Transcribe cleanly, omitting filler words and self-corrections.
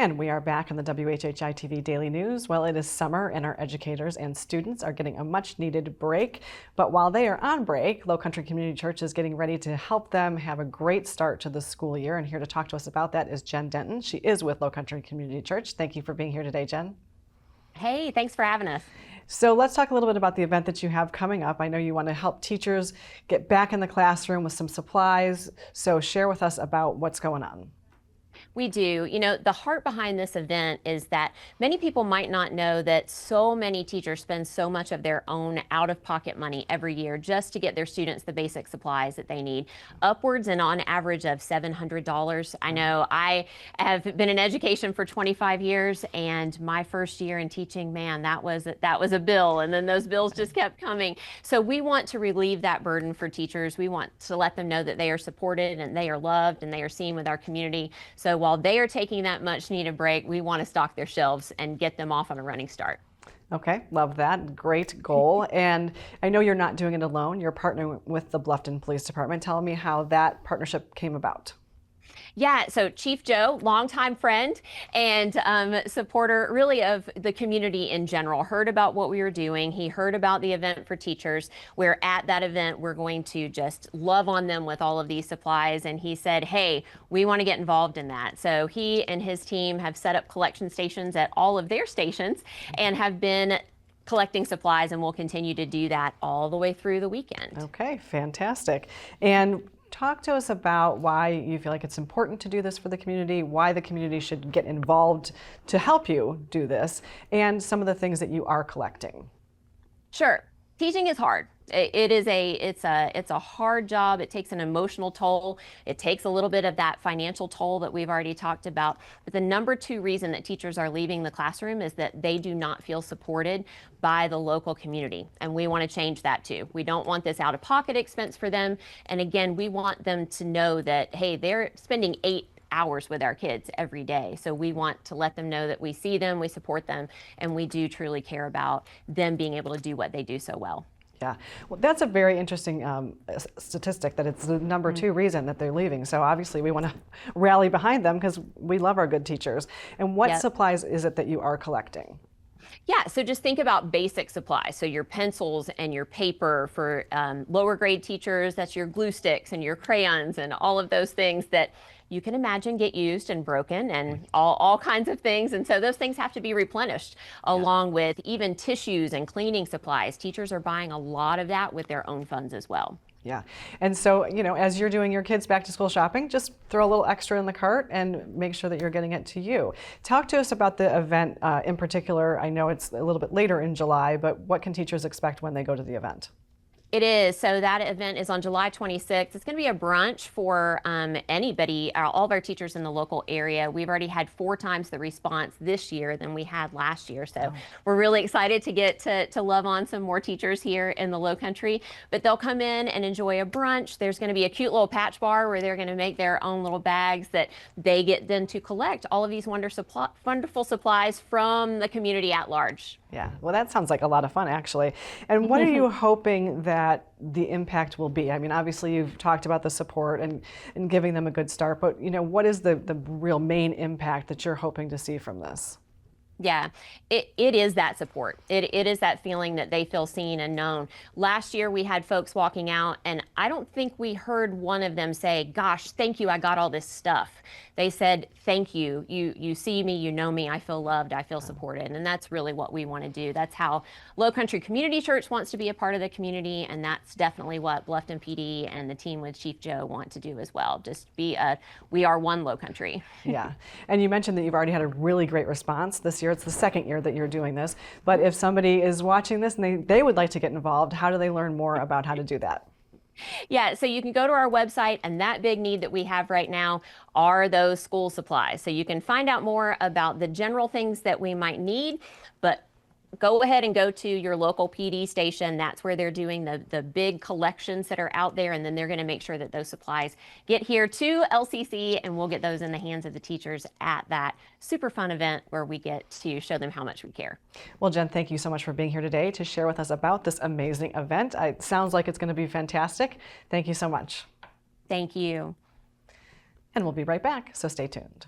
And we are back in the WHHI-TV Daily News. Well, it is summer and our educators and students are getting a much needed break. But while they are on break, Lowcountry Community Church is getting ready to help them have a great start to the school year. And here to talk to us about that is Jen Denton. She is with Lowcountry Community Church. Thank you for being here today, Jen. Hey, thanks for having us. So let's talk a little bit about the event that you have coming up. I know you want to help teachers get back in the classroom with some supplies. So share with us about what's going on. We do. You know, the heart behind this event is that many people might not know that so many teachers spend so much of their own out-of-pocket money every year just to get their students the basic supplies that they need, upwards and on average of $700. I know I have been in education for 25 years, and my first year in teaching, man, that was a bill, and then those bills just kept coming. So we want to relieve that burden for teachers. We want to let them know that they are supported and they are loved and they are seen with our community. So while they are taking that much needed break, we want to stock their shelves and get them off on a running start. Okay, love that. Great goal. And I know you're not doing it alone. You're partnering with the Bluffton Police Department. Tell me how that partnership came about. Yeah, so Chief Joe, longtime friend and supporter really of the community in general, heard about what we were doing. He heard about the event for teachers, where at that event we're going to just love on them with all of these supplies. And he said, hey, we want to get involved in that. So he and his team have set up collection stations at all of their stations and have been collecting supplies, and will continue to do that all the way through the weekend. Okay, fantastic. And talk to us about why you feel like it's important to do this for the community, why the community should get involved to help you do this, and some of the things that you are collecting. Sure. Teaching is hard. It's a hard job. It takes an emotional toll. It takes a little bit of that financial toll that we've already talked about. But the number two reason that teachers are leaving the classroom is that they do not feel supported by the local community. And we want to change that too. We don't want this out-of-pocket expense for them. And again, we want them to know that, hey, they're spending 8 hours with our kids every day. So we want to let them know that we see them, we support them, and we do truly care about them being able to do what they do so well. Yeah, well, that's a very interesting statistic, that it's the number two reason that they're leaving. So obviously we want to rally behind them because we love our good teachers. And what supplies is it that you are collecting? Yeah, so just think about basic supplies. So your pencils and your paper for lower grade teachers, that's your glue sticks and your crayons and all of those things that you can imagine get used and broken and all kinds of things. And so those things have to be replenished, along with even tissues and cleaning supplies. Teachers are buying a lot of that with their own funds as well. Yeah. And so, you know, as you're doing your kids' back to school shopping, just throw a little extra in the cart and make sure that you're getting it to you. Talk to us about the event in particular. I know it's a little bit later in July, but what can teachers expect when they go to the event? It is. So that event is on July 26th. It's going to be a brunch for anybody, all of our teachers in the local area. We've already had 4 times the response this year than we had last year. So we're really excited to get to love on some more teachers here in the Lowcountry. But they'll come in and enjoy a brunch. There's going to be a cute little patch bar where they're going to make their own little bags that they get then to collect all of these wonderful supplies from the community at large. Yeah, well, that sounds like a lot of fun, actually. And what are you hoping that the impact will be? I mean, obviously, you've talked about the support and giving them a good start, but, you know, what is the real main impact that you're hoping to see from this? Yeah, it is that support. It is that feeling that they feel seen and known. Last year, we had folks walking out, and I don't think we heard one of them say, gosh, thank you, I got all this stuff. They said, thank you. You see me, you know me, I feel loved, I feel supported. And that's really what we want to do. That's how Lowcountry Community Church wants to be a part of the community, and that's definitely what Bluffton PD and the team with Chief Joe want to do as well. Just we are one Lowcountry. Yeah, and you mentioned that you've already had a really great response this year. It's the second year that you're doing this. But if somebody is watching this and they would like to get involved, how do they learn more about how to do that? Yeah, so you can go to our website, and that big need that we have right now are those school supplies. So you can find out more about the general things that we might need, but go ahead and go to your local PD station. That's where they're doing the big collections that are out there, and then they're going to make sure that those supplies get here to LCC, and we'll get those in the hands of the teachers at that super fun event where we get to show them how much we care. Well, Jen, thank you so much for being here today to share with us about this amazing event. It sounds like it's going to be fantastic. Thank you so much. Thank you. And we'll be right back, so stay tuned.